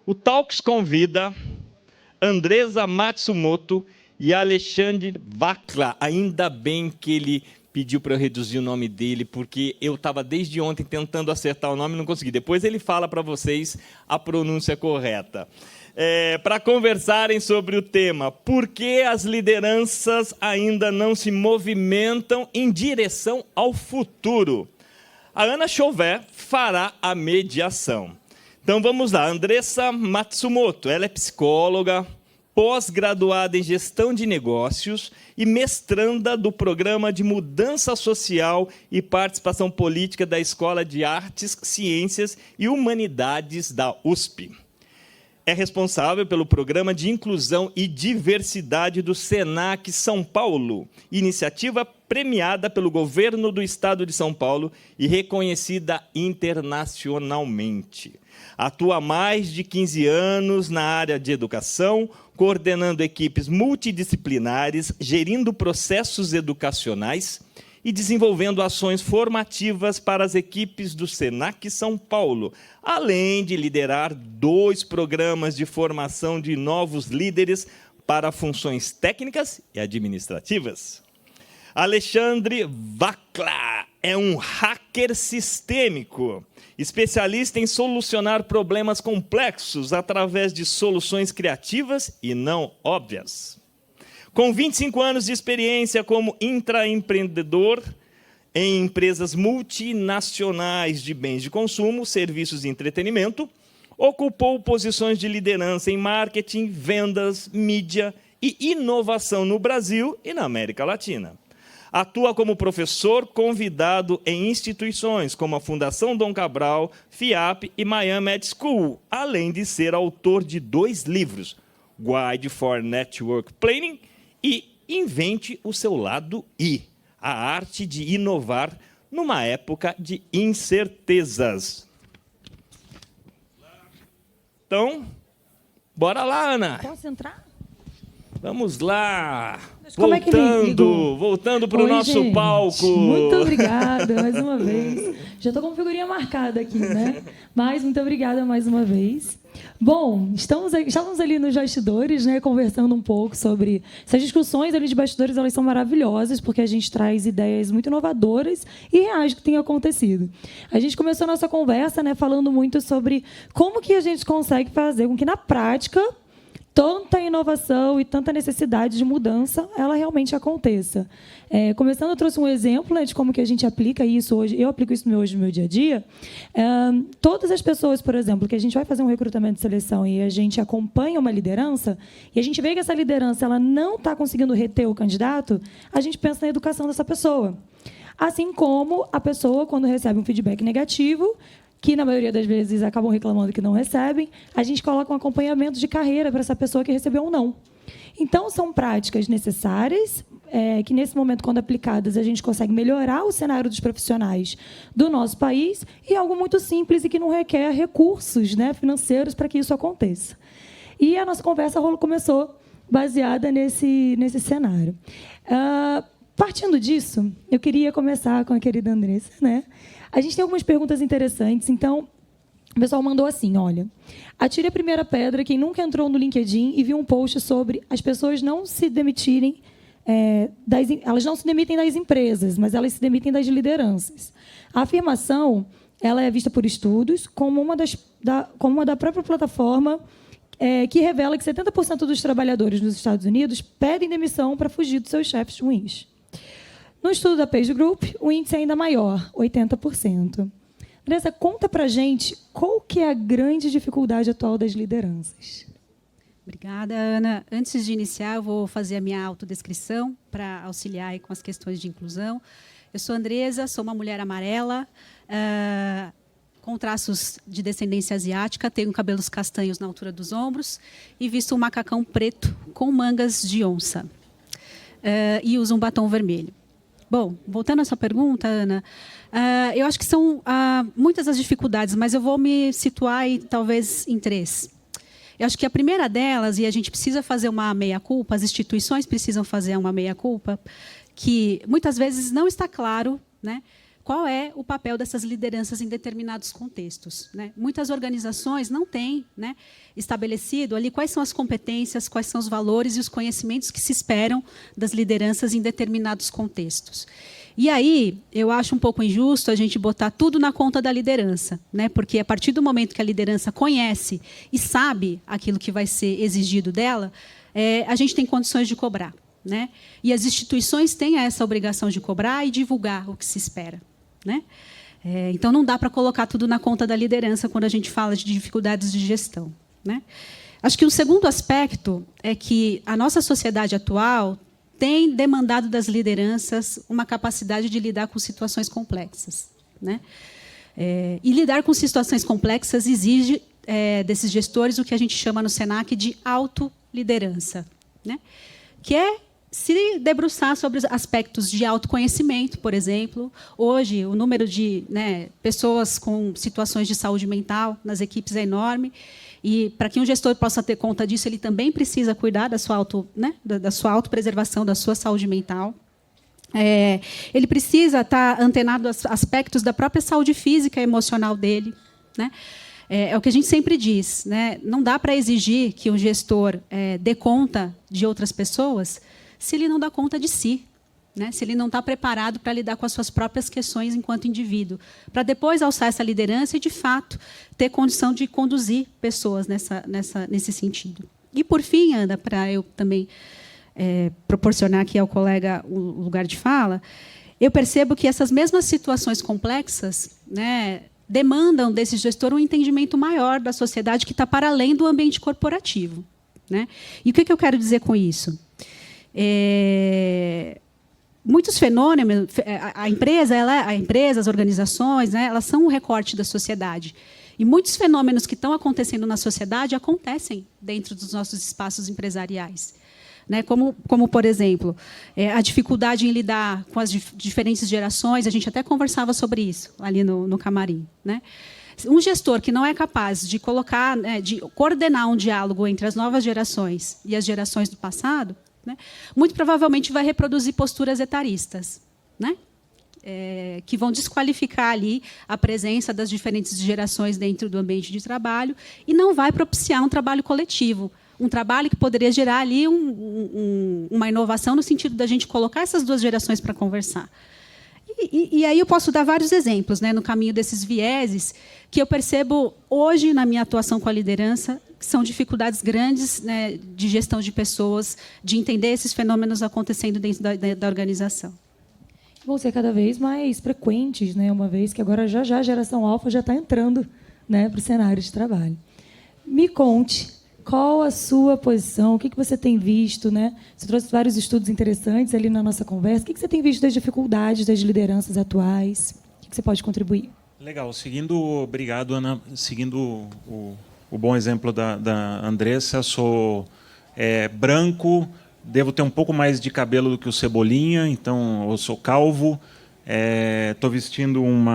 O Talks convida Andresa Matsumoto e Alexandre Vakla. Ainda bem que ele pediu para eu reduzir o nome dele, porque eu estava desde ontem tentando acertar o nome e não consegui. Depois ele fala para vocês a pronúncia correta. Para conversarem sobre o tema por que as lideranças ainda não se movimentam em direção ao futuro. A Ana Chauvet fará a mediação. Então vamos lá, Andresa Matsumoto, ela é psicóloga, pós-graduada em gestão de negócios e mestranda do Programa de Mudança Social e Participação Política da Escola de Artes, Ciências e Humanidades da USP. É responsável pelo Programa de Inclusão e Diversidade do SENAC São Paulo, iniciativa premiada pelo Governo do Estado de São Paulo e reconhecida internacionalmente. Atua há mais de 15 anos na área de educação, coordenando equipes multidisciplinares, gerindo processos educacionais e desenvolvendo ações formativas para as equipes do SENAC São Paulo, além de liderar 2 programas de formação de novos líderes para funções técnicas e administrativas. Alexandre Vakla é um hacker sistêmico, especialista em solucionar problemas complexos através de soluções criativas e não óbvias. Com 25 anos de experiência como intraempreendedor em empresas multinacionais de bens de consumo, serviços e entretenimento, ocupou posições de liderança em marketing, vendas, mídia e inovação no Brasil e na América Latina. Atua como professor convidado em instituições como a Fundação Dom Cabral, FIAP e Miami Ed School, além de ser autor de 2 livros, Guide for Network Planning e Invente o Seu Lado I, a arte de inovar numa época de incertezas. Então, bora lá, Ana. Posso entrar? Vamos lá. Voltando para o nosso gente, palco. Muito obrigada mais uma vez. Já estou com figurinha marcada aqui, né? Mas muito obrigada mais uma vez. Bom, estávamos ali nos bastidores, né, conversando um pouco sobre essas discussões ali de bastidores, elas são maravilhosas porque a gente traz ideias muito inovadoras e reais que têm acontecido. A gente começou a nossa conversa, né, falando muito sobre como que a gente consegue fazer com que na prática tanta inovação e tanta necessidade de mudança, ela realmente aconteça. Começando, eu trouxe um exemplo, né, de como que a gente aplica isso hoje. Eu aplico isso hoje no meu dia a dia. Todas as pessoas, por exemplo, que a gente vai fazer um recrutamento de seleção e a gente acompanha uma liderança, e a gente vê que essa liderança ela não está conseguindo reter o candidato, a gente pensa na educação dessa pessoa. Assim como a pessoa, quando recebe um feedback negativo, que, na maioria das vezes, acabam reclamando que não recebem, a gente coloca um acompanhamento de carreira para essa pessoa que recebeu um não. Então, são práticas necessárias, que, nesse momento, quando aplicadas, a gente consegue melhorar o cenário dos profissionais do nosso país e algo muito simples e que não requer recursos, né, financeiros para que isso aconteça. E a nossa conversa começou baseada nesse cenário. Partindo disso, eu queria começar com a querida Andresa, né? A gente tem algumas perguntas interessantes, então o pessoal mandou assim, olha, atire a primeira pedra quem nunca entrou no LinkedIn e viu um post sobre as pessoas não se demitirem, elas não se demitem das empresas, mas elas se demitem das lideranças. A afirmação ela é vista por estudos como uma da própria plataforma que revela que 70% dos trabalhadores nos Estados Unidos pedem demissão para fugir dos seus chefes ruins. No estudo da Page Group, o índice é ainda maior, 80%. Andresa, conta para a gente qual que é a grande dificuldade atual das lideranças. Obrigada, Ana. Antes de iniciar, eu vou fazer a minha autodescrição para auxiliar aí com as questões de inclusão. Eu sou Andresa, sou uma mulher amarela, com traços de descendência asiática, tenho cabelos castanhos na altura dos ombros e visto um macacão preto com mangas de onça. E uso um batom vermelho. Bom, voltando à sua pergunta, Ana, eu acho que são muitas as dificuldades, mas eu vou me situar aí, talvez em 3. Eu acho que a primeira delas, e a gente precisa fazer uma meia-culpa, as instituições precisam fazer uma meia-culpa, que muitas vezes não está claro, né, qual é o papel dessas lideranças em determinados contextos, né? Muitas organizações não têm, né, estabelecido ali quais são as competências, quais são os valores e os conhecimentos que se esperam das lideranças em determinados contextos. E aí, eu acho um pouco injusto a gente botar tudo na conta da liderança, né? Porque a partir do momento que a liderança conhece e sabe aquilo que vai ser exigido dela, a gente tem condições de cobrar, né? E as instituições têm essa obrigação de cobrar e divulgar o que se espera, né? Então, não dá para colocar tudo na conta da liderança quando a gente fala de dificuldades de gestão, né? Acho que o segundo aspecto é que a nossa sociedade atual tem demandado das lideranças uma capacidade de lidar com situações complexas, né? E lidar com situações complexas exige desses gestores o que a gente chama no SENAC de autoliderança, né? Que é se debruçar sobre os aspectos de autoconhecimento, por exemplo. Hoje, o número de, né, pessoas com situações de saúde mental nas equipes é enorme. E, para que um gestor possa ter conta disso, ele também precisa cuidar da sua, da sua autopreservação, da sua saúde mental. Ele precisa estar antenado aos aspectos da própria saúde física e emocional dele, né? É o que a gente sempre diz, né? Não dá para exigir que um gestor dê conta de outras pessoas se ele não dá conta de si, né? Se ele não está preparado para lidar com as suas próprias questões enquanto indivíduo, para depois alçar essa liderança e, de fato, ter condição de conduzir pessoas nesse sentido. E, por fim, Ana, para eu também proporcionar aqui ao colega o lugar de fala, eu percebo que essas mesmas situações complexas, né, demandam desse gestor um entendimento maior da sociedade que está para além do ambiente corporativo, né? E o que eu quero dizer com isso? Muitos fenômenos, a empresa, as organizações, né, elas são um recorte da sociedade. E muitos fenômenos que estão acontecendo na sociedade acontecem dentro dos nossos espaços empresariais, né? Como, por exemplo, a dificuldade em lidar com as diferentes gerações. A gente até conversava sobre isso ali no camarim, né? Um gestor que não é capaz de colocar, né, de coordenar um diálogo entre as novas gerações e as gerações do passado, né, muito provavelmente vai reproduzir posturas etaristas, né? Que vão desqualificar ali a presença das diferentes gerações dentro do ambiente de trabalho e não vai propiciar um trabalho coletivo, um trabalho que poderia gerar ali uma inovação no sentido da gente colocar essas duas gerações para conversar. E aí eu posso dar vários exemplos, né, no caminho desses vieses que eu percebo hoje na minha atuação com a liderança, que são dificuldades grandes, né, de gestão de pessoas, de entender esses fenômenos acontecendo dentro da organização. Vão ser cada vez mais frequentes, né, uma vez que agora já a geração alfa já está entrando, né, para o cenário de trabalho. Me conte qual a sua posição, o que você tem visto, né? Você trouxe vários estudos interessantes ali na nossa conversa. O que você tem visto das dificuldades das lideranças atuais? O que você pode contribuir? Legal. Obrigado, Ana. Seguindo o bom exemplo da Andressa, sou branco, devo ter um pouco mais de cabelo do que o Cebolinha, então eu sou calvo, estou vestindo um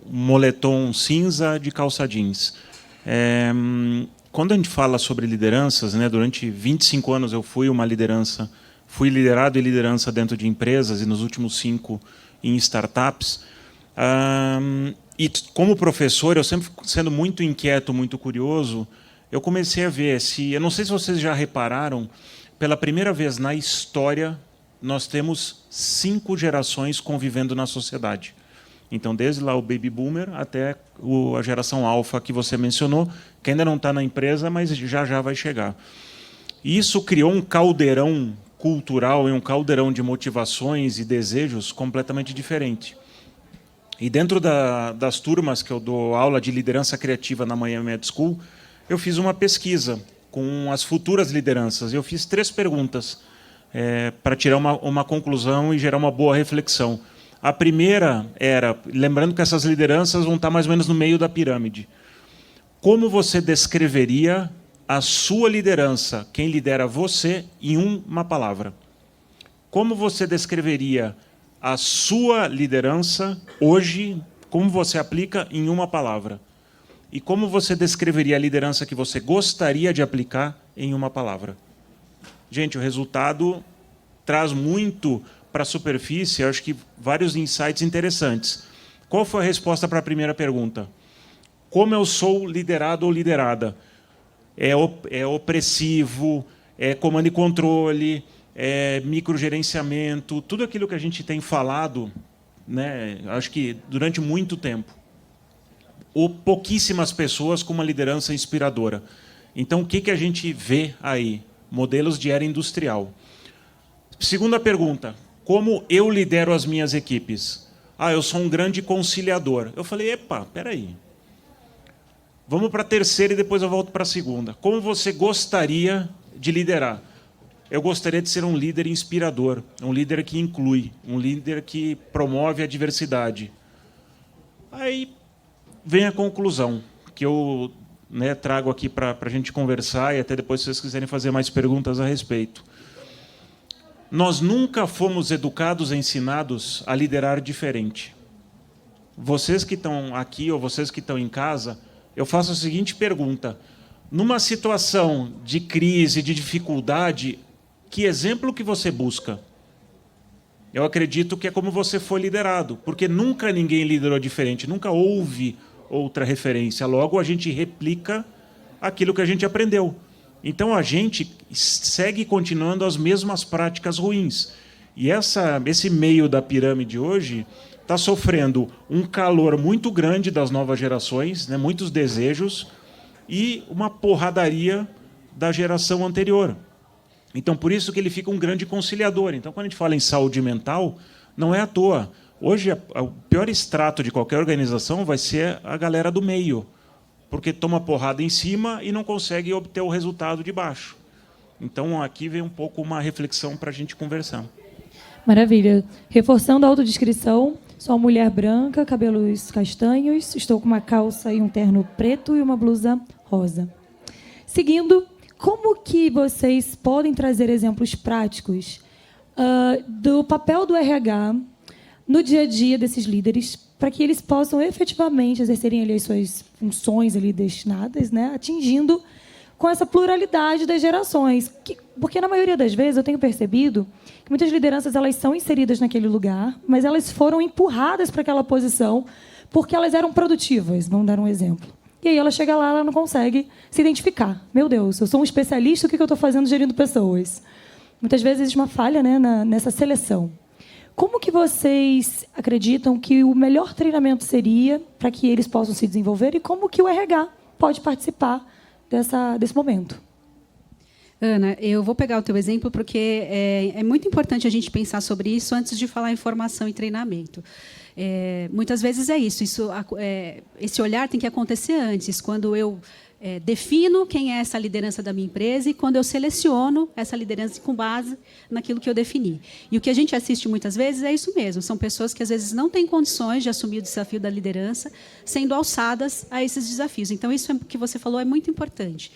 moletom cinza de calça jeans. Quando a gente fala sobre lideranças, né, durante 25 anos eu fui liderado em liderança dentro de empresas e nos últimos 5 em startups. E como professor, eu sempre sendo muito inquieto, muito curioso, eu comecei a ver eu não sei se vocês já repararam, pela primeira vez na história nós temos 5 gerações convivendo na sociedade. Então, desde lá o Baby Boomer até a geração Alpha que você mencionou, que ainda não está na empresa, mas já vai chegar. E isso criou um caldeirão cultural e um caldeirão de motivações e desejos completamente diferente. E dentro das turmas que eu dou aula de liderança criativa na Miami Med School, eu fiz uma pesquisa com as futuras lideranças. Eu fiz 3 perguntas para tirar uma conclusão e gerar uma boa reflexão. A primeira era, lembrando que essas lideranças vão estar mais ou menos no meio da pirâmide. Como você descreveria a sua liderança, quem lidera você, em uma palavra? Como você descreveria a sua liderança hoje, como você aplica em uma palavra? E como você descreveria a liderança que você gostaria de aplicar em uma palavra? Gente, o resultado traz muito para a superfície, acho que vários insights interessantes. Qual foi a resposta para a primeira pergunta? Como eu sou liderado ou liderada? É opressivo, é comando e controle, é microgerenciamento, tudo aquilo que a gente tem falado, né, acho que durante muito tempo. Ou pouquíssimas pessoas com uma liderança inspiradora. Então, o que a gente vê aí? Modelos de era industrial. Segunda pergunta, como eu lidero as minhas equipes? Eu sou um grande conciliador. Eu falei, espera aí. Vamos para a terceira e depois eu volto para a segunda. Como você gostaria de liderar? Eu gostaria de ser um líder inspirador, um líder que inclui, um líder que promove a diversidade. Aí vem a conclusão, que eu trago aqui para a gente conversar e até depois, se vocês quiserem fazer mais perguntas a respeito. Nós nunca fomos educados, ensinados a liderar diferente. Vocês que estão aqui ou vocês que estão em casa, eu faço a seguinte pergunta. Numa situação de crise, de dificuldade, que exemplo que você busca? Eu acredito que é como você foi liderado, porque nunca ninguém liderou diferente, nunca houve outra referência. Logo, a gente replica aquilo que a gente aprendeu. Então, a gente segue continuando as mesmas práticas ruins. E esse meio da pirâmide hoje está sofrendo um calor muito grande das novas gerações, né, muitos desejos, e uma porradaria da geração anterior. Então, por isso que ele fica um grande conciliador. Então, quando a gente fala em saúde mental, não é à toa. Hoje, o pior extrato de qualquer organização vai ser a galera do meio, porque toma porrada em cima e não consegue obter o resultado de baixo. Então, aqui vem um pouco uma reflexão para a gente conversar. Maravilha. Reforçando a autodescrição, sou uma mulher branca, cabelos castanhos, estou com uma calça e um terno preto e uma blusa rosa. Seguindo, como que vocês podem trazer exemplos práticos do papel do RH no dia a dia desses líderes, para que eles possam efetivamente exercerem ali as suas funções ali destinadas, né, atingindo com essa pluralidade das gerações? Porque, na maioria das vezes, eu tenho percebido que muitas lideranças elas são inseridas naquele lugar, mas elas foram empurradas para aquela posição porque elas eram produtivas, vamos dar um exemplo. E aí ela chega lá, ela não consegue se identificar. Meu Deus, eu sou um especialista, o que eu estou fazendo gerindo pessoas? Muitas vezes existe uma falha, né, nessa seleção. Como que vocês acreditam que o melhor treinamento seria para que eles possam se desenvolver e como que o RH pode participar desse momento? Ana, eu vou pegar o teu exemplo porque é muito importante a gente pensar sobre isso antes de falar em formação e treinamento. Muitas vezes é isso. Esse olhar tem que acontecer antes, quando eu defino quem é essa liderança da minha empresa e quando eu seleciono essa liderança com base naquilo que eu defini. E o que a gente assiste muitas vezes é isso mesmo. São pessoas que, às vezes, não têm condições de assumir o desafio da liderança, sendo alçadas a esses desafios. Então, isso que você falou é muito importante.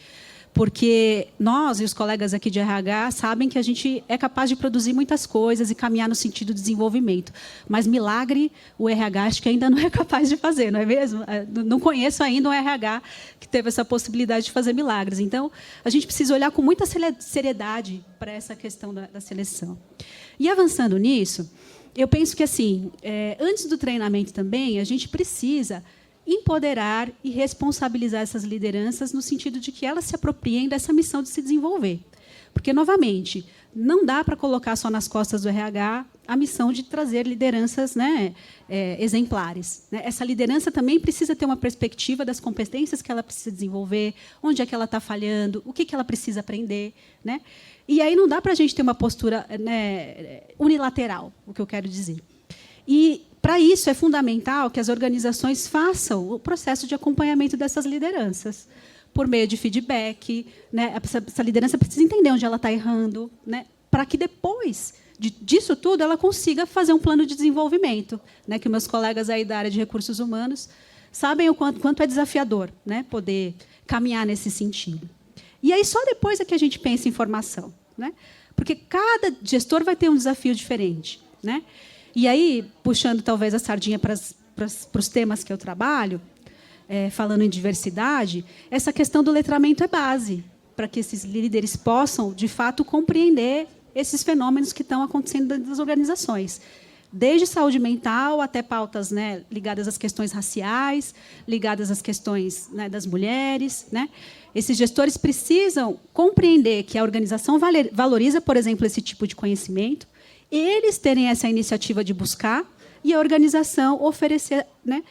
Porque nós e os colegas aqui de RH sabem que a gente é capaz de produzir muitas coisas e caminhar no sentido de desenvolvimento. Mas milagre, o RH acho que ainda não é capaz de fazer, não é mesmo? Não conheço ainda um RH que teve essa possibilidade de fazer milagres. Então, a gente precisa olhar com muita seriedade para essa questão da seleção. E, avançando nisso, eu penso que, assim, antes do treinamento também, a gente precisa empoderar e responsabilizar essas lideranças no sentido de que elas se apropriem dessa missão de se desenvolver. Porque, novamente, não dá para colocar só nas costas do RH a missão de trazer lideranças, né, exemplares. Né? Essa liderança também precisa ter uma perspectiva das competências que ela precisa desenvolver, onde é que ela está falhando, o que ela precisa aprender. Né? E aí não dá para a gente ter uma postura, né, unilateral, o que eu quero dizer. E, para isso, é fundamental que as organizações façam o processo de acompanhamento dessas lideranças, por meio de feedback. Né? Essa liderança precisa entender onde ela está errando, né? Para que, depois disso tudo, ela consiga fazer um plano de desenvolvimento. Né? Que meus colegas aí da área de recursos humanos sabem o quanto é desafiador, né? Poder caminhar nesse sentido. E aí, só depois é que a gente pensa em formação. Né? Porque cada gestor vai ter um desafio diferente. Né? E aí, puxando talvez a sardinha para os temas que eu trabalho, falando em diversidade, essa questão do letramento é base para que esses líderes possam, de fato, compreender esses fenômenos que estão acontecendo dentro das organizações. Desde saúde mental até pautas, né, ligadas às questões raciais, ligadas às questões, né, das mulheres, né? Esses gestores precisam compreender que a organização valoriza, por exemplo, esse tipo de conhecimento, eles terem essa iniciativa de buscar e a organização oferecer, né,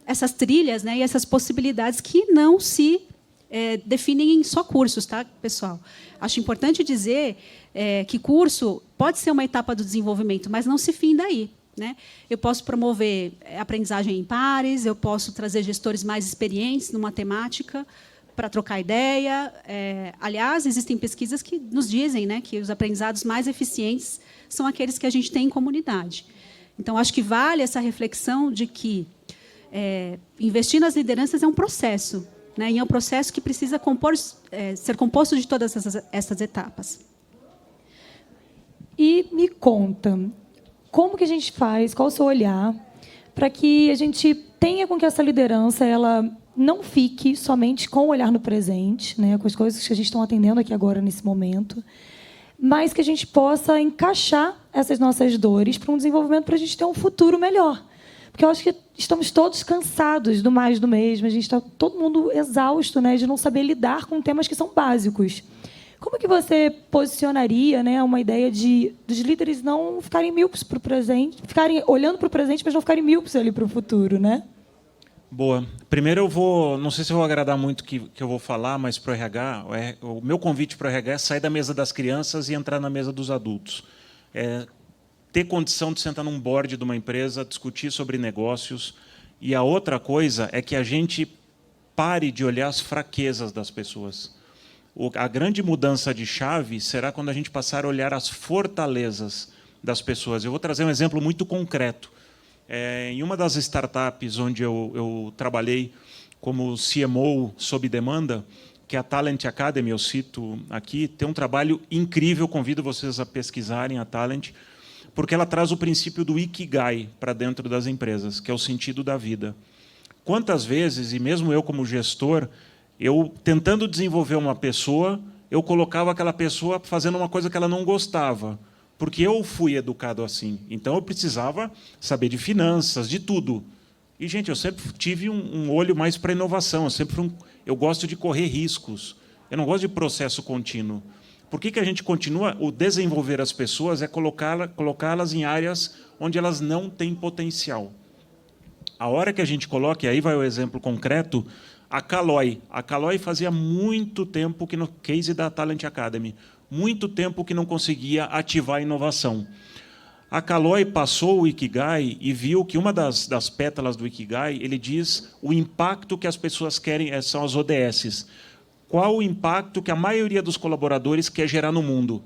essas trilhas, né, e essas possibilidades que não se definem em só cursos, tá, pessoal? Acho importante dizer que curso pode ser uma etapa do desenvolvimento, mas não se finda aí, né? Eu posso promover aprendizagem em pares, eu posso trazer gestores mais experientes numa temática para trocar ideia. Aliás, existem pesquisas que nos dizem, né, que os aprendizados mais eficientes são aqueles que a gente tem em comunidade. Então, acho que vale essa reflexão de que investir nas lideranças é um processo, né, e é um processo que precisa ser composto de todas essas etapas. E me conta, como que a gente faz, qual o seu olhar, para que a gente tenha com que essa liderança ela não fique somente com o olhar no presente, né, com as coisas que a gente está atendendo aqui agora, nesse momento, mas que a gente possa encaixar essas nossas dores para um desenvolvimento, para a gente ter um futuro melhor. Porque eu acho que estamos todos cansados do mais do mesmo, a gente está todo mundo exausto, né, de não saber lidar com temas que são básicos. Como que você posicionaria, né, uma ideia dos líderes não ficarem míopes para o presente, ficarem olhando para o presente, mas não ficarem míopes ali para o futuro, né? Boa. Primeiro não sei se eu vou agradar muito o que eu vou falar, mas para o RH, o meu convite para o RH é sair da mesa das crianças e entrar na mesa dos adultos. Ter condição de sentar num board de uma empresa, discutir sobre negócios. E a outra coisa é que a gente pare de olhar as fraquezas das pessoas. A grande mudança de chave será quando a gente passar a olhar as fortalezas das pessoas. Eu vou trazer um exemplo muito concreto. Em uma das startups onde eu trabalhei como CMO sob demanda, que é a Talent Academy, eu cito aqui, tem um trabalho incrível, convido vocês a pesquisarem a Talent, porque ela traz o princípio do Ikigai para dentro das empresas, que é o sentido da vida. Quantas vezes, e mesmo eu como gestor, eu tentando desenvolver uma pessoa, eu colocava aquela pessoa fazendo uma coisa que ela não gostava, porque eu fui educado assim. Então, eu precisava saber de finanças, de tudo. E, gente, eu sempre tive um olho mais para a inovação. Eu gosto de correr riscos. Eu não gosto de processo contínuo. Por que a gente continua? O desenvolver as pessoas é colocá-las em áreas onde elas não têm potencial. A hora que a gente coloca, e aí vai o exemplo concreto, a Caloi. A Caloi fazia muito tempo que, no case da Talent Academy, muito tempo que não conseguia ativar a inovação. A Caloi passou o Ikigai e viu que uma das pétalas do Ikigai, ele diz o impacto que as pessoas querem, são as ODSs. Qual o impacto que a maioria dos colaboradores quer gerar no mundo?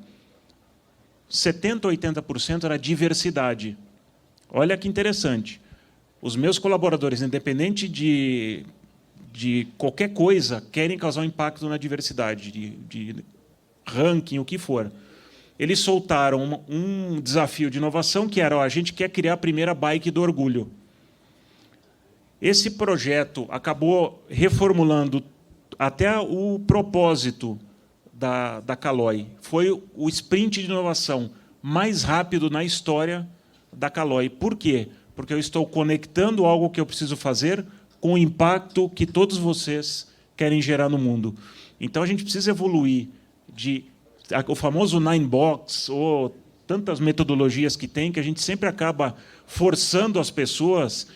70%, 80% era diversidade. Olha que interessante. Os meus colaboradores, independente de qualquer coisa, querem causar um impacto na diversidade, de ranking, o que for. Eles soltaram um desafio de inovação que era: a gente quer criar a primeira bike do orgulho. Esse projeto acabou reformulando até o propósito da Caloi. Foi o sprint de inovação mais rápido na história da Caloi. Por quê? Porque eu estou conectando algo que eu preciso fazer com o impacto que todos vocês querem gerar no mundo. Então, a gente precisa evoluir o famoso 9box, ou tantas metodologias que tem, que a gente sempre acaba forçando as pessoas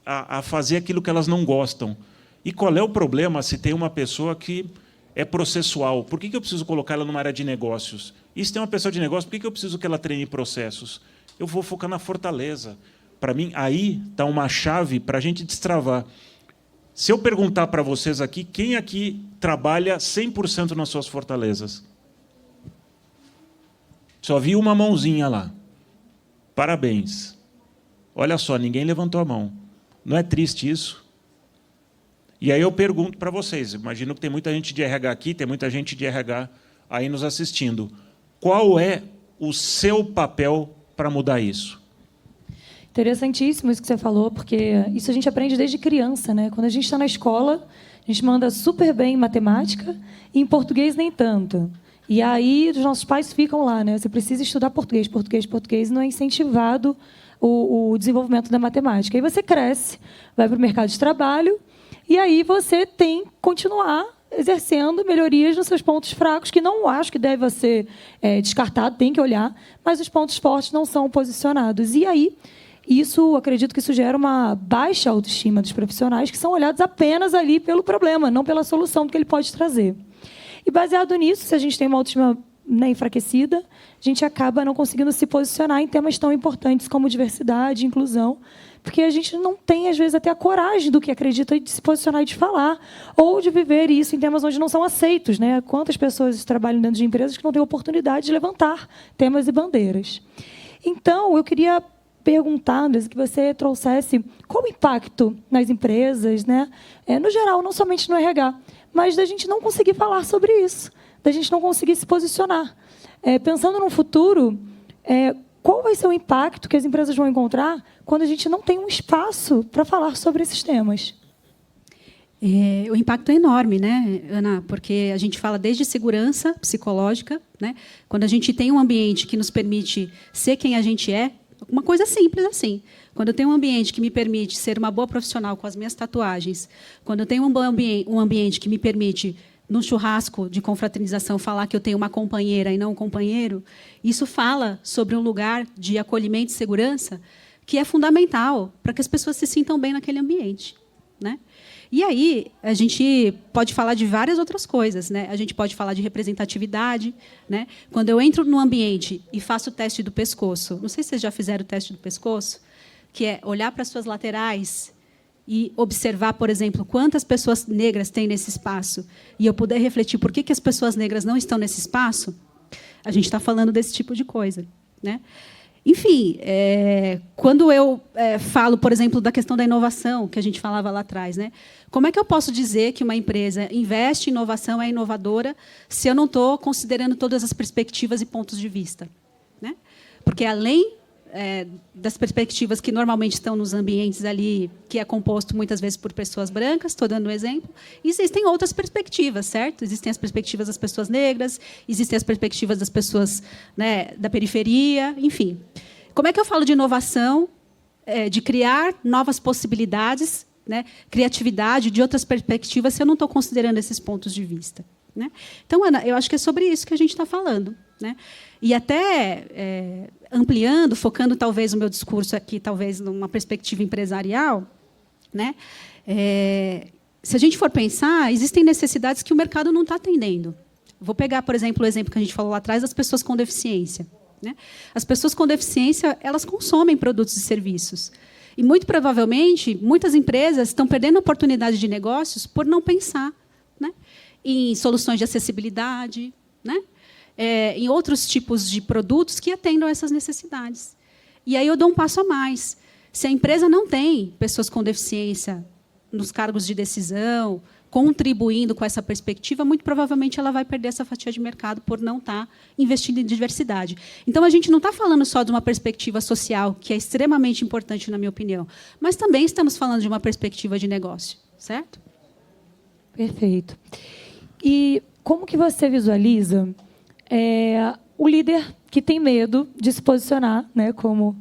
a fazer aquilo que elas não gostam. E qual é o problema se tem uma pessoa que é processual? Por que eu preciso colocá-la numa área de negócios? E se tem uma pessoa de negócio, por que eu preciso que ela treine processos? Eu vou focar na fortaleza. Para mim, aí está uma chave para a gente destravar. Se eu perguntar para vocês aqui, quem aqui trabalha 100% nas suas fortalezas? Só vi uma mãozinha lá. Parabéns. Olha só, ninguém levantou a mão. Não é triste isso? E aí eu pergunto para vocês, imagino que tem muita gente de RH aqui, tem muita gente de RH aí nos assistindo. Qual é o seu papel para mudar isso? Interessantíssimo isso que você falou, porque isso a gente aprende desde criança, né? Quando a gente está na escola, a gente manda super bem em matemática e em português nem tanto. E aí os nossos pais ficam lá, né? Você precisa estudar português, português, português, e não é incentivado o desenvolvimento da matemática. Aí você cresce, vai para o mercado de trabalho, e aí você tem que continuar exercendo melhorias nos seus pontos fracos, que não acho que deve ser descartado, tem que olhar, mas os pontos fortes não são posicionados. E aí, acredito que isso gera uma baixa autoestima dos profissionais, que são olhados apenas ali pelo problema, não pela solução que ele pode trazer. E, baseado nisso, se a gente tem uma autoestima enfraquecida, a gente acaba não conseguindo se posicionar em temas tão importantes como diversidade e inclusão, porque a gente não tem, às vezes, até a coragem do que acredita de se posicionar e de falar, ou de viver isso em temas onde não são aceitos, né? Quantas pessoas trabalham dentro de empresas que não têm oportunidade de levantar temas e bandeiras. Então, eu queria perguntar, Andressa, que você trouxesse qual o impacto nas empresas, né? No geral, não somente no RH, mas da gente não conseguir falar sobre isso, da gente não conseguir se posicionar. Pensando no futuro, qual vai ser o impacto que as empresas vão encontrar quando a gente não tem um espaço para falar sobre esses temas? O impacto é enorme, né, Ana? Porque a gente fala desde segurança psicológica, né? Quando a gente tem um ambiente que nos permite ser quem a gente é, uma coisa simples assim. Quando eu tenho um ambiente que me permite ser uma boa profissional com as minhas tatuagens, quando eu tenho um ambiente que me permite, num churrasco de confraternização, falar que eu tenho uma companheira e não um companheiro, isso fala sobre um lugar de acolhimento e segurança que é fundamental para que as pessoas se sintam bem naquele ambiente, né? E aí a gente pode falar de várias outras coisas, né? A gente pode falar de representatividade, né? Quando eu entro no ambiente e faço o teste do pescoço, não sei se vocês já fizeram o teste do pescoço, que é olhar para as suas laterais e observar, por exemplo, quantas pessoas negras tem nesse espaço, e eu puder refletir por que as pessoas negras não estão nesse espaço, a gente está falando desse tipo de coisa, né? Enfim, quando eu falo, por exemplo, da questão da inovação, que a gente falava lá atrás, né? Como é que eu posso dizer que uma empresa investe em inovação, é inovadora, se eu não estou considerando todas as perspectivas e pontos de vista, né? Porque, além das perspectivas que normalmente estão nos ambientes ali, que é composto muitas vezes por pessoas brancas, estou dando um exemplo, existem outras perspectivas, certo? Existem as perspectivas das pessoas negras, existem as perspectivas das pessoas, né, da periferia, enfim. Como é que eu falo de inovação, de criar novas possibilidades, né, criatividade, de outras perspectivas, se eu não estou considerando esses pontos de vista, né? Então, Ana, eu acho que é sobre isso que a gente está falando, né? E até ampliando, focando talvez o meu discurso aqui, talvez numa perspectiva empresarial, né? Se a gente for pensar, existem necessidades que o mercado não está atendendo. Vou pegar, por exemplo, o exemplo que a gente falou lá atrás das pessoas com deficiência, né? As pessoas com deficiência, elas consomem produtos e serviços. E, muito provavelmente, muitas empresas estão perdendo oportunidade de negócios por não pensar, né, em soluções de acessibilidade, né, em outros tipos de produtos que atendam essas necessidades. E aí eu dou um passo a mais. Se a empresa não tem pessoas com deficiência nos cargos de decisão, contribuindo com essa perspectiva, muito provavelmente ela vai perder essa fatia de mercado por não estar investindo em diversidade. Então, a gente não está falando só de uma perspectiva social, que é extremamente importante, na minha opinião, mas também estamos falando de uma perspectiva de negócio, certo? Perfeito. E como que você visualiza o líder que tem medo de se posicionar, né, como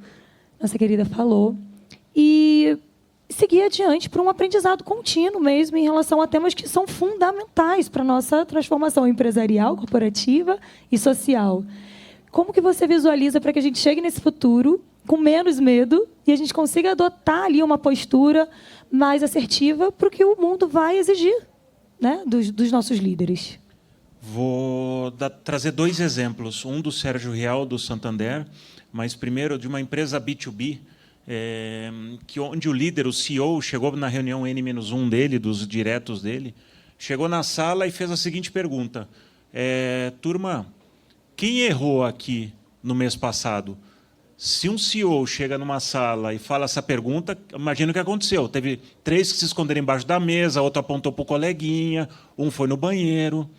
nossa querida falou, e seguir adiante para um aprendizado contínuo mesmo em relação a temas que são fundamentais para a nossa transformação empresarial, corporativa e social. Como que você visualiza para que a gente chegue nesse futuro com menos medo e a gente consiga adotar ali uma postura mais assertiva para o que o mundo vai exigir, né, dos nossos líderes? Vou trazer dois exemplos. Um do Sérgio Rial, do Santander, mas primeiro de uma empresa B2B, onde o líder, o CEO, chegou na reunião N-1 dele, dos diretos dele, chegou na sala e fez a seguinte pergunta: turma, quem errou aqui no mês passado? Se um CEO chega numa sala e fala essa pergunta, imagina o que aconteceu. Teve 3 que se esconderam embaixo da mesa, outro apontou para o coleguinha, um foi no banheiro.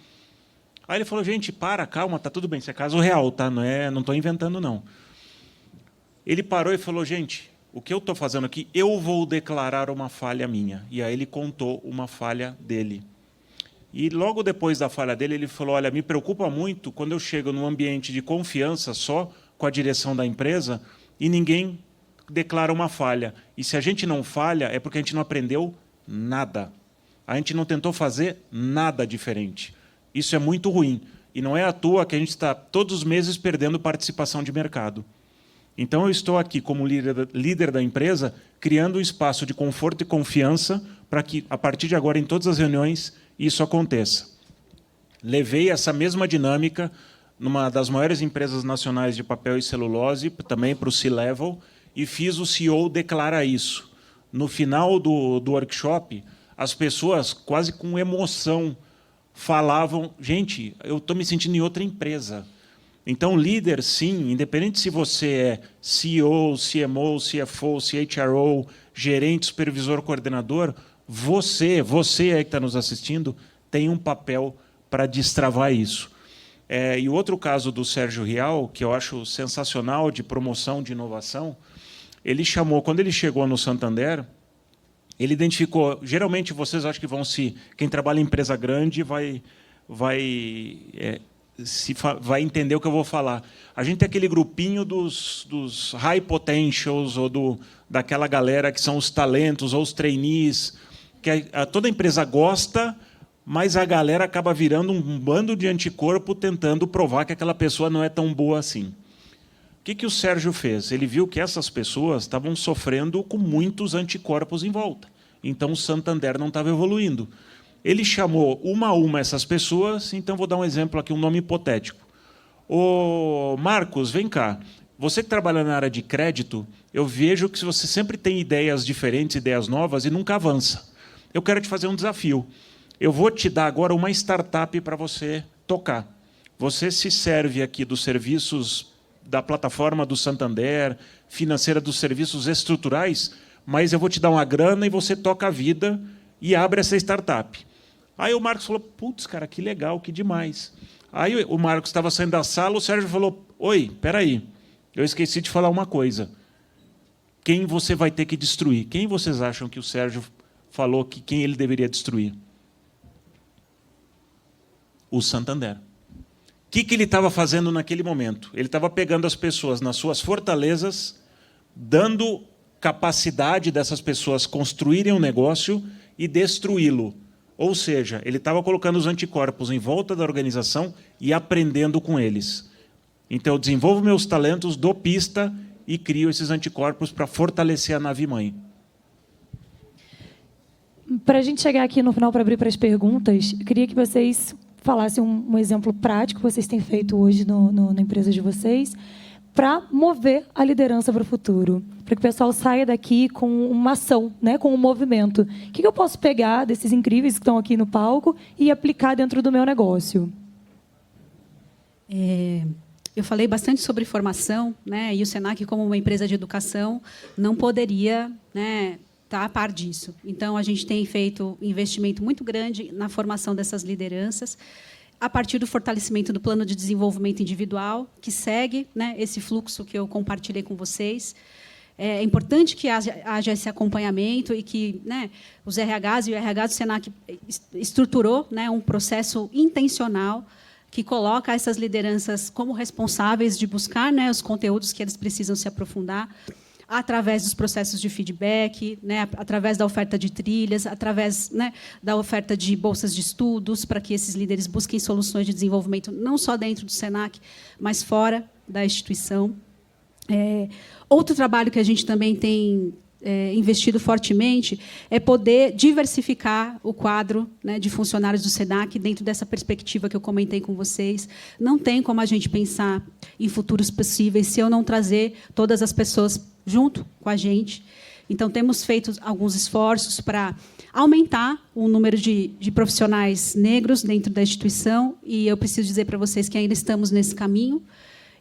Aí ele falou: gente, calma, está tudo bem, isso é caso real, tá? Não estou inventando, não. Ele parou e falou: gente, o que eu estou fazendo aqui, eu vou declarar uma falha minha. E aí ele contou uma falha dele. E logo depois da falha dele, ele falou: olha, me preocupa muito quando eu chego num ambiente de confiança só com a direção da empresa e ninguém declara uma falha. E se a gente não falha, é porque a gente não aprendeu nada. A gente não tentou fazer nada diferente. Isso é muito ruim. E não é à toa que a gente está todos os meses perdendo participação de mercado. Então, eu estou aqui como líder da empresa, criando um espaço de conforto e confiança para que, a partir de agora, em todas as reuniões, isso aconteça. Levei essa mesma dinâmica numa das maiores empresas nacionais de papel e celulose, também para o C-Level, e fiz o CEO declarar isso. No final do workshop, as pessoas, quase com emoção, falavam: gente, eu estou me sentindo em outra empresa. Então, líder, sim, independente se você é CEO, CMO, CFO, CHRO, gerente, supervisor, coordenador, você aí que está nos assistindo, tem um papel para destravar isso. E o outro caso do Sérgio Rial, que eu acho sensacional, de promoção, de inovação, ele chamou, quando ele chegou no Santander, ele identificou, geralmente vocês acham que vão quem trabalha em empresa grande vai entender o que eu vou falar. A gente tem aquele grupinho dos high potentials, ou daquela galera que são os talentos, ou os trainees, que toda empresa gosta, mas a galera acaba virando um bando de anticorpo tentando provar que aquela pessoa não é tão boa assim. O que o Sérgio fez? Ele viu que essas pessoas estavam sofrendo com muitos anticorpos em volta. Então, o Santander não estava evoluindo. Ele chamou uma a uma essas pessoas. Então, vou dar um exemplo aqui, um nome hipotético. Ô, Marcos, vem cá. Você que trabalha na área de crédito, eu vejo que você sempre tem ideias diferentes, ideias novas, e nunca avança. Eu quero te fazer um desafio. Eu vou te dar agora uma startup para você tocar. Você se serve aqui dos serviços da plataforma do Santander, financeira, dos serviços estruturais, mas eu vou te dar uma grana e você toca a vida e abre essa startup. Aí o Marcos falou: putz, cara, que legal, que demais. Aí o Marcos estava saindo da sala, o Sérgio falou: oi, espera aí, eu esqueci de falar uma coisa. Quem você vai ter que destruir? Quem vocês acham que o Sérgio falou que quem ele deveria destruir? O Santander. O que ele estava fazendo naquele momento? Ele estava pegando as pessoas nas suas fortalezas, dando capacidade dessas pessoas construírem um negócio e destruí-lo. Ou seja, ele estava colocando os anticorpos em volta da organização e aprendendo com eles. Então, eu desenvolvo meus talentos, dou pista e crio esses anticorpos para fortalecer a nave-mãe. Para a gente chegar aqui no final para abrir para as perguntas, eu queria que vocês falassem um exemplo prático que vocês têm feito hoje na empresa de vocês para mover a liderança para o futuro, para que o pessoal saia daqui com uma ação, né, com um movimento. O que eu posso pegar desses incríveis que estão aqui no palco e aplicar dentro do meu negócio? Eu falei bastante sobre formação, né, e o Senac, como uma empresa de educação, não poderia, né, estar a par disso. Então, a gente tem feito um investimento muito grande na formação dessas lideranças, a partir do fortalecimento do plano de desenvolvimento individual, que segue, né, esse fluxo que eu compartilhei com vocês. É importante que haja esse acompanhamento e que, né, os RHs e o RH do Senac estruturou, né, um processo intencional que coloca essas lideranças como responsáveis de buscar, né, os conteúdos que eles precisam se aprofundar, através dos processos de feedback, né, através da oferta de trilhas, através, né, da oferta de bolsas de estudos, para que esses líderes busquem soluções de desenvolvimento, não só dentro do Senac, mas fora da instituição. Outro trabalho que a gente também tem investido fortemente é poder diversificar o quadro, né, de funcionários do Senac dentro dessa perspectiva que eu comentei com vocês. Não tem como a gente pensar em futuros possíveis se eu não trazer todas as pessoas junto com a gente. Então, temos feito alguns esforços para aumentar o número de profissionais negros dentro da instituição, e eu preciso dizer para vocês que ainda estamos nesse caminho.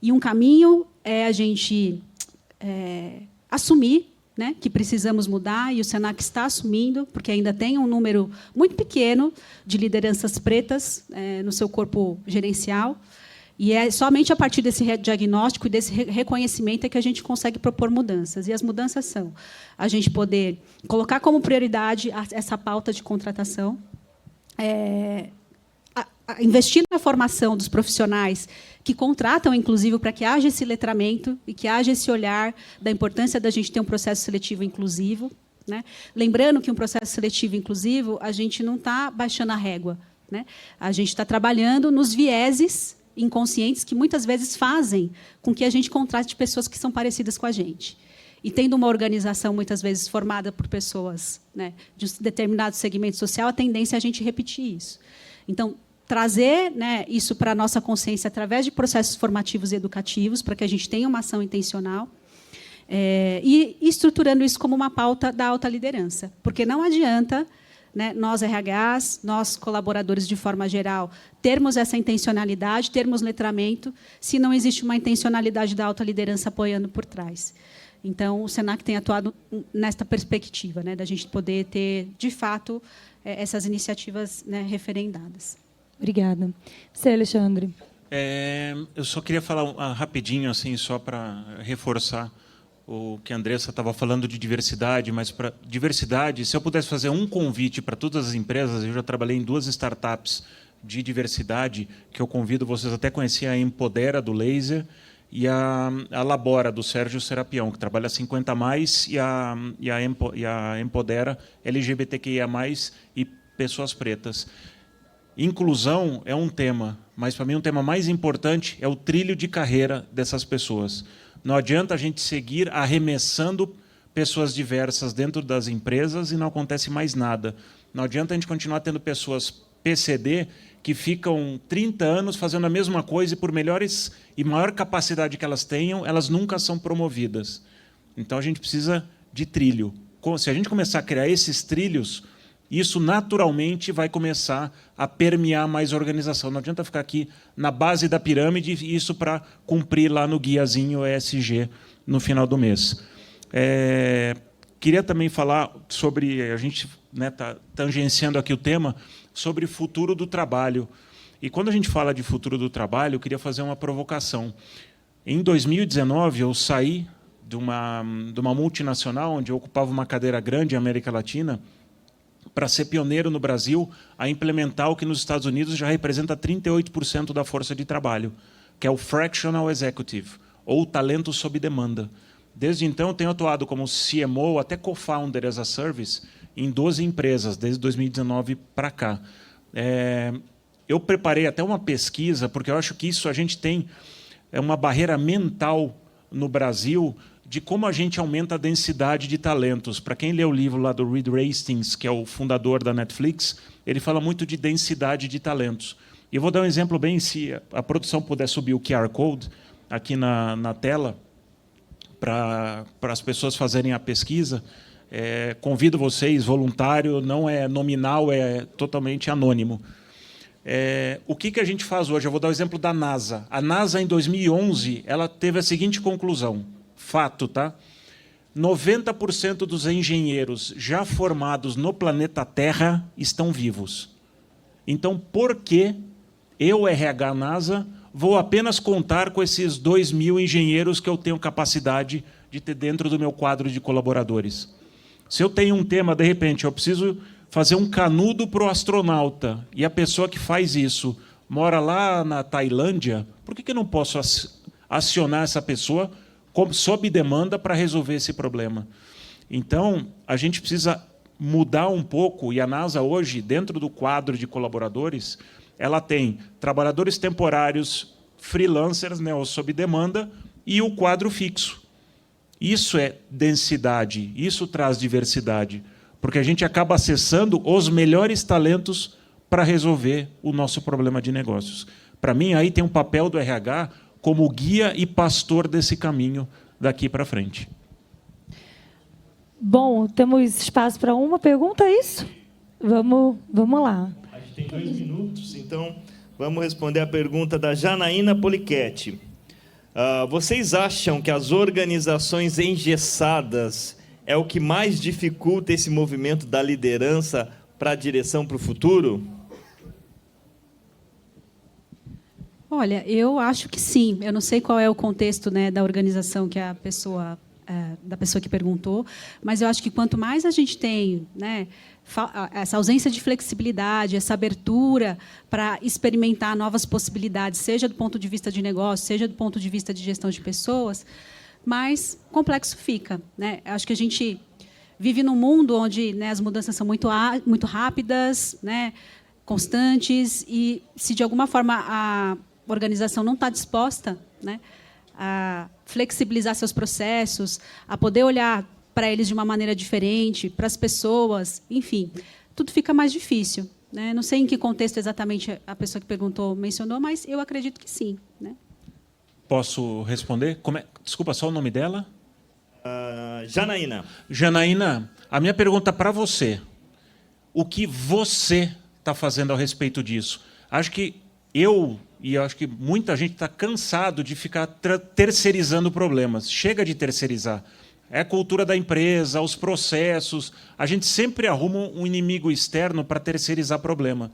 E um caminho é a gente assumir, né, que precisamos mudar, e o Senac está assumindo, porque ainda tem um número muito pequeno de lideranças pretas no seu corpo gerencial. E é somente a partir desse diagnóstico e desse reconhecimento é que a gente consegue propor mudanças. E as mudanças são a gente poder colocar como prioridade essa pauta de contratação, investir na formação dos profissionais que contratam, inclusive, para que haja esse letramento e que haja esse olhar da importância da gente ter um processo seletivo inclusivo, né? Lembrando que um processo seletivo inclusivo, a gente não está baixando a régua, né? A gente está trabalhando nos vieses inconscientes que muitas vezes fazem com que a gente contrate pessoas que são parecidas com a gente. E tendo uma organização, muitas vezes, formada por pessoas, né, de um determinado segmento social, a tendência é a gente repetir isso. Então, trazer, né, isso para a nossa consciência através de processos formativos e educativos, para que a gente tenha uma ação intencional, e estruturando isso como uma pauta da alta liderança. Porque não adianta, né, nós RHs, nós colaboradores de forma geral, termos essa intencionalidade, termos letramento, se não existe uma intencionalidade da alta liderança apoiando por trás. Então, o SENAC tem atuado nesta perspectiva, né, da gente poder ter, de fato, essas iniciativas, né, referendadas. Obrigada. Você, Alexandre? Eu só queria falar rapidinho, assim, só para reforçar o que a Andressa estava falando de diversidade, mas para diversidade, se eu pudesse fazer um convite para todas as empresas, eu já trabalhei em 2 startups de diversidade, que eu convido vocês até a conhecer a Empodera, do Laser, e a Labora, do Sérgio Serapião, que trabalha 50+, e a Empodera LGBTQIA+, e pessoas pretas. Inclusão é um tema, mas, para mim, um tema mais importante é o trilho de carreira dessas pessoas. Não adianta a gente seguir arremessando pessoas diversas dentro das empresas e não acontece mais nada. Não adianta a gente continuar tendo pessoas PCD que ficam 30 anos fazendo a mesma coisa e, por melhores e maior capacidade que elas tenham, elas nunca são promovidas. Então, a gente precisa de trilho. Se a gente começar a criar esses trilhos, isso naturalmente vai começar a permear mais a organização. Não adianta ficar aqui na base da pirâmide, isso para cumprir lá no guiazinho ESG no final do mês. Queria também falar sobre, a gente está tangenciando aqui o tema, sobre futuro do trabalho. E quando a gente fala de futuro do trabalho, eu queria fazer uma provocação. Em 2019, eu saí de uma multinacional, onde eu ocupava uma cadeira grande em América Latina, para ser pioneiro no Brasil a implementar o que nos Estados Unidos já representa 38% da força de trabalho, que é o Fractional Executive, ou talento sob demanda. Desde então, eu tenho atuado como CMO, até co-founder as a service, em 12 empresas, desde 2019 para cá. Eu preparei até uma pesquisa, porque eu acho que isso a gente tem uma barreira mental no Brasil de como a gente aumenta a densidade de talentos. Para quem lê o livro lá do Reed Hastings, que é o fundador da Netflix, ele fala muito de densidade de talentos. E eu vou dar um exemplo bem, se a produção puder subir o QR Code aqui na tela, para as pessoas fazerem a pesquisa. Convido vocês, voluntário, não é nominal, é totalmente anônimo. O que a gente faz hoje? Eu vou dar o exemplo da NASA. A NASA, em 2011, ela teve a seguinte conclusão. Fato, tá? 90% dos engenheiros já formados no planeta Terra estão vivos. Então, por que eu, RH NASA, vou apenas contar com esses 2.000 engenheiros que eu tenho capacidade de ter dentro do meu quadro de colaboradores? Se eu tenho um tema, de repente, eu preciso fazer um canudo para o astronauta, e a pessoa que faz isso mora lá na Tailândia, por que eu não posso acionar essa pessoa sob demanda para resolver esse problema? Então, a gente precisa mudar um pouco, e a NASA hoje, dentro do quadro de colaboradores, ela tem trabalhadores temporários, freelancers, né, ou sob demanda, e o quadro fixo. Isso é densidade, isso traz diversidade, porque a gente acaba acessando os melhores talentos para resolver o nosso problema de negócios. Para mim, aí tem um papel do RH como guia e pastor desse caminho daqui para frente. Bom, temos espaço para uma pergunta, é isso? Vamos lá. A gente tem 2 minutos, então vamos responder a pergunta da Janaína Polichetti. Vocês acham que as organizações engessadas é o que mais dificulta esse movimento da liderança para a direção para o futuro? Olha, eu acho que sim. Eu não sei qual é o contexto, né, da organização que a pessoa da pessoa que perguntou, mas eu acho que quanto mais a gente tem, né, essa ausência de flexibilidade, essa abertura para experimentar novas possibilidades, seja do ponto de vista de negócio, seja do ponto de vista de gestão de pessoas, mais complexo fica, né? Acho que a gente vive num mundo onde, né, as mudanças são muito rápidas, né, constantes, e se de alguma forma a organização não está disposta, né, a flexibilizar seus processos, a poder olhar para eles de uma maneira diferente, para as pessoas, enfim, tudo fica mais difícil, né? Não sei em que contexto exatamente a pessoa que perguntou mencionou, mas eu acredito que sim, né? Posso responder? Desculpa, só o nome dela? Janaína. Janaína, a minha pergunta para você: o que você está fazendo a respeito disso? Acho que acho que muita gente está cansado de ficar terceirizando problemas. Chega de terceirizar. É a cultura da empresa, os processos. A gente sempre arruma um inimigo externo para terceirizar problema.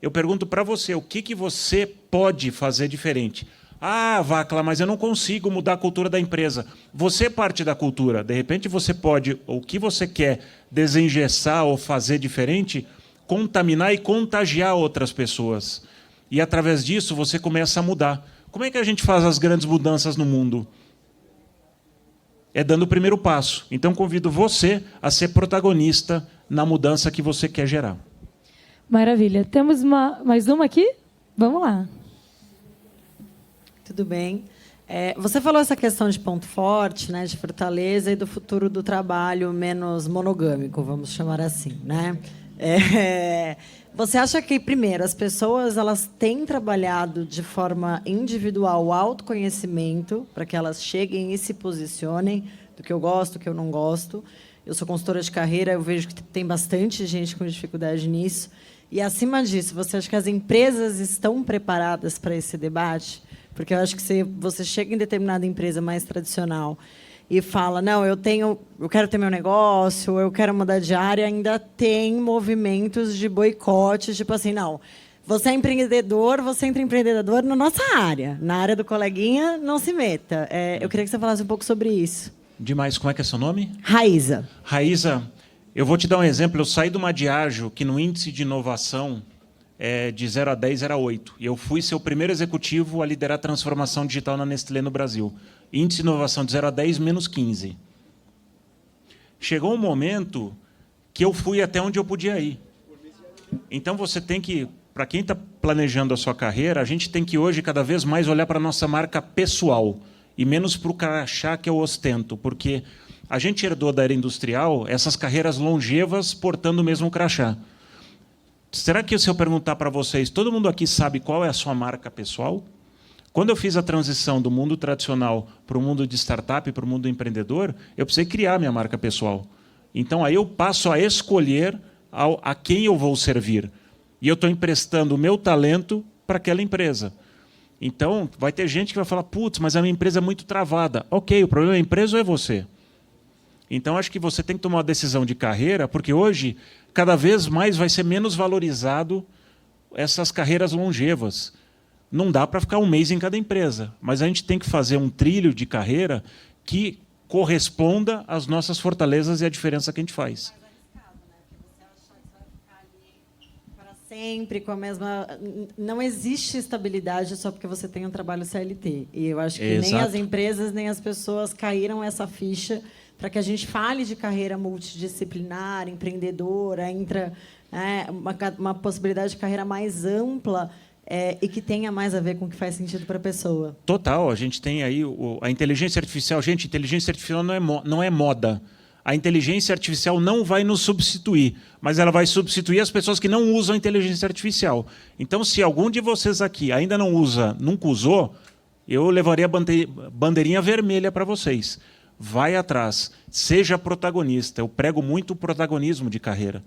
Eu pergunto para você, o que você pode fazer diferente? Ah, Vacla, mas eu não consigo mudar a cultura da empresa. Você é parte da cultura. De repente, você pode, o que você quer desengessar ou fazer diferente, contaminar e contagiar outras pessoas. E, através disso, você começa a mudar. Como é que a gente faz as grandes mudanças no mundo? É dando o primeiro passo. Então, convido você a ser protagonista na mudança que você quer gerar. Maravilha. Temos mais uma aqui? Vamos lá. Tudo bem. Você falou essa questão de ponto forte, né, de fortaleza e do futuro do trabalho menos monogâmico, vamos chamar assim, né? Você acha que, primeiro, as pessoas elas têm trabalhado de forma individual o autoconhecimento para que elas cheguem e se posicionem do que eu gosto, do que eu não gosto? Eu sou consultora de carreira, eu vejo que tem bastante gente com dificuldade nisso. E, acima disso, você acha que as empresas estão preparadas para esse debate? Porque eu acho que se você chega em determinada empresa mais tradicional e fala, não, eu quero ter meu negócio, eu quero mudar de área, ainda tem movimentos de boicote, tipo assim, não, você é empreendedor na nossa área. Na área do coleguinha, não se meta. Eu queria que você falasse um pouco sobre isso. Demais. Como é que é seu nome? Raíza. Raíza, eu vou te dar um exemplo. Eu saí de uma Diageo que, no índice de inovação, de 0 a 10 era 8. E eu fui ser o primeiro executivo a liderar a transformação digital na Nestlé no Brasil. Índice de inovação de 0 a 10, menos 15. Chegou um momento que eu fui até onde eu podia ir. Então, você tem que, para quem está planejando a sua carreira, a gente tem que hoje cada vez mais olhar para a nossa marca pessoal e menos para o crachá que eu ostento, porque a gente herdou da era industrial essas carreiras longevas portando o mesmo crachá. Será que, se eu perguntar para vocês, todo mundo aqui sabe qual é a sua marca pessoal? Quando eu fiz a transição do mundo tradicional para o mundo de startup e para o mundo empreendedor, eu precisei criar minha marca pessoal. Então, aí eu passo a escolher a quem eu vou servir. E eu estou emprestando o meu talento para aquela empresa. Então, vai ter gente que vai falar, putz, mas a minha empresa é muito travada. Ok, o problema é a empresa ou é você? Então, acho que você tem que tomar uma decisão de carreira, porque hoje, cada vez mais vai ser menos valorizado essas carreiras longevas. Não dá para ficar um mês em cada empresa, mas a gente tem que fazer um trilho de carreira que corresponda às nossas fortalezas e à diferença que a gente faz. Sempre com a mesma... Não existe estabilidade só porque você tem um trabalho CLT. E eu acho que nem as empresas, nem as pessoas caíram essa ficha para que a gente fale de carreira multidisciplinar, empreendedora, uma possibilidade de carreira mais ampla e que tenha mais a ver com o que faz sentido para a pessoa. Total. A gente tem aí a inteligência artificial. Gente, inteligência artificial não é moda. A inteligência artificial não vai nos substituir, mas ela vai substituir as pessoas que não usam a inteligência artificial. Então, se algum de vocês aqui ainda não usa, nunca usou, eu levaria a bandeirinha vermelha para vocês. Vai atrás, seja protagonista. Eu prego muito o protagonismo de carreira,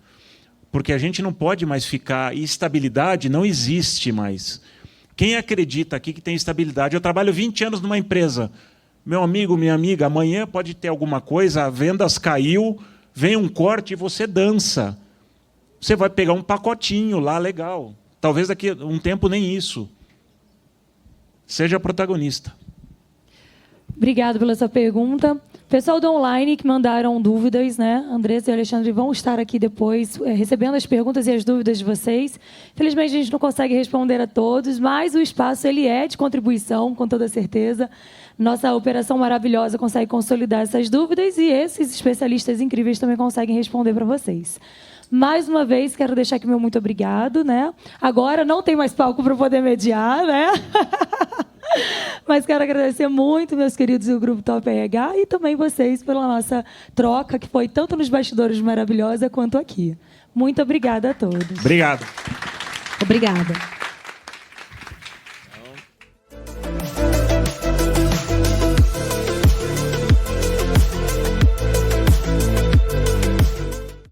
porque a gente não pode mais ficar... E estabilidade não existe mais. Quem acredita aqui que tem estabilidade? Eu trabalho 20 anos numa empresa. Meu amigo, minha amiga, amanhã pode ter alguma coisa, a vendas caiu, vem um corte e você dança. Você vai pegar um pacotinho lá, legal. Talvez daqui a um tempo nem isso. Seja protagonista. Obrigado pela sua pergunta. Pessoal do online que mandaram dúvidas, né? Andressa e Alexandre vão estar aqui depois recebendo as perguntas e as dúvidas de vocês. Infelizmente, a gente não consegue responder a todos, mas o espaço ele é de contribuição, com toda certeza. Nossa operação maravilhosa consegue consolidar essas dúvidas e esses especialistas incríveis também conseguem responder para vocês. Mais uma vez, quero deixar aqui meu muito obrigado, né? Agora não tem mais palco para poder mediar, né? Mas quero agradecer muito, meus queridos do Grupo Top RH e também vocês pela nossa troca, que foi tanto nos bastidores maravilhosa quanto aqui. Muito obrigada a todos. Obrigado. Obrigada.